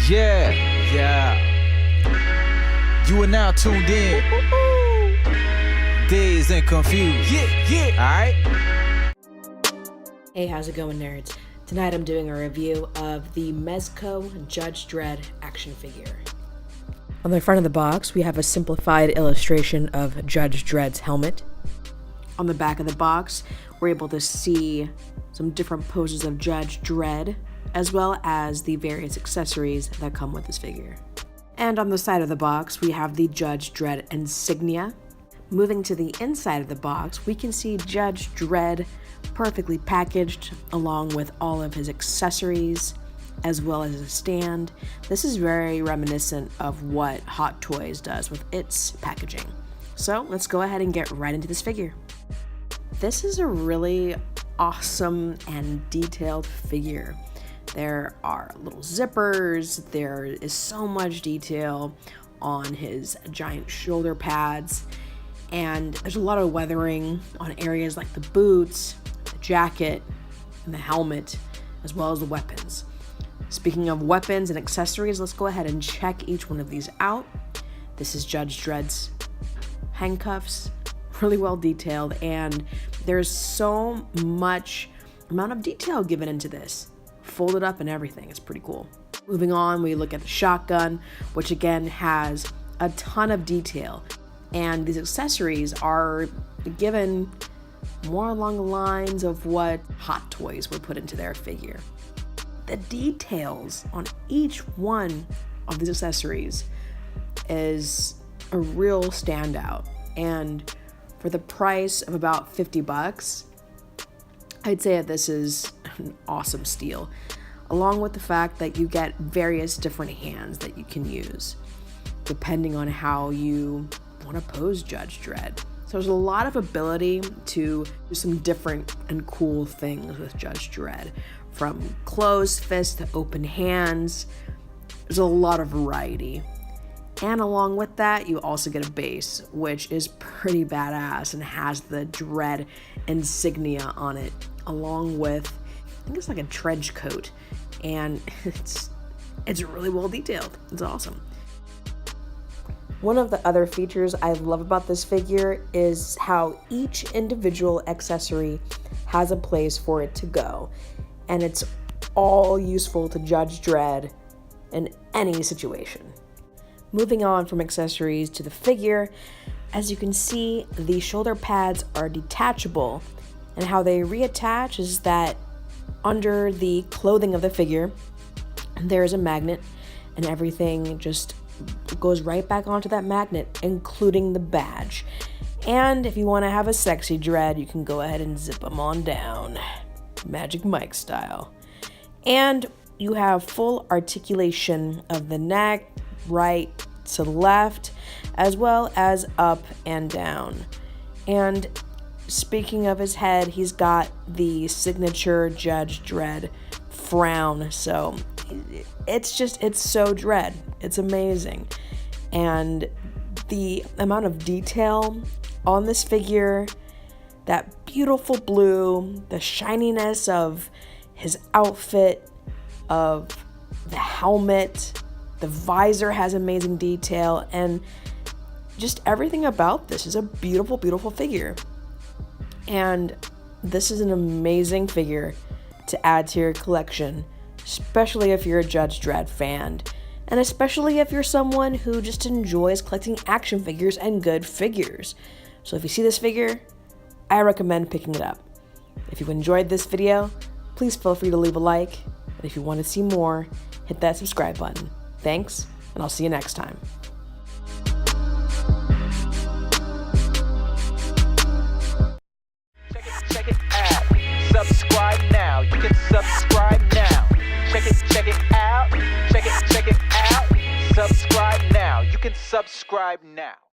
Yeah, yeah. You are now tuned in. Dazed and confused. Yeah. Alright? Hey, how's it going, nerds? Tonight I'm doing a review of the Mezco Judge Dredd action figure. On the front of the box, we have a simplified illustration of Judge Dredd's helmet. On the back of the box, we're able to see some different poses of Judge Dredd, as well as the various accessories that come with this figure. And on the side of the box, we have the Judge Dredd insignia. Moving to the inside of the box, we can see Judge Dredd perfectly packaged along with all of his accessories, as well as a stand. This is very reminiscent of what Hot Toys does with its packaging. So let's go ahead and get right into this figure. This is a really awesome and detailed figure. There are little zippers, there is so much detail on his giant shoulder pads, and there's a lot of weathering on areas like the boots, the jacket, and the helmet, as well as the weapons. Speaking of weapons and accessories, let's go ahead and check each one of these out. This is Judge Dredd's handcuffs, really well detailed, and there's so much amount of detail given into this. Folded up and everything, it's pretty cool. Moving on, we look at the shotgun, which again has a ton of detail, and these accessories are given more along the lines of what Hot Toys would put into their figure. The details on each one of these accessories is a real standout, and for the price of about $50, I'd say that this is an awesome steal, along with the fact that you get various different hands that you can use, depending on how you want to pose Judge Dredd. So there's a lot of ability to do some different and cool things with Judge Dredd, from closed fists to open hands. There's a lot of variety. And along with that, you also get a base, which is pretty badass and has the Dredd insignia on it, along with, I think it's like a trench coat, and it's really well detailed. It's awesome. One of the other features I love about this figure is how each individual accessory has a place for it to go, and it's all useful to Judge Dredd in any situation. Moving on from accessories to the figure, as you can see, the shoulder pads are detachable, and how they reattach is that under the clothing of the figure, there's a magnet, and everything just goes right back onto that magnet, including the badge. And if you want to have a sexy Dredd, you can go ahead and zip them on down, Magic Mike style. And you have full articulation of the neck, right to left, as well as up and down. And speaking of his head, he's got the signature Judge Dredd frown. So it's so Dredd. It's amazing. And the amount of detail on this figure, that beautiful blue, the shininess of his outfit, of the helmet, the visor has amazing detail, and just everything about this is a beautiful, beautiful figure. And this is an amazing figure to add to your collection, especially if you're a Judge Dredd fan, and especially if you're someone who just enjoys collecting action figures and good figures. So if you see this figure, I recommend picking it up. If you enjoyed this video, please feel free to leave a like, and if you want to see more, hit that subscribe button. Thanks, and I'll see you next time. Check it out. Subscribe now. You can subscribe now. Check it out. Check it out. Subscribe now. You can subscribe now.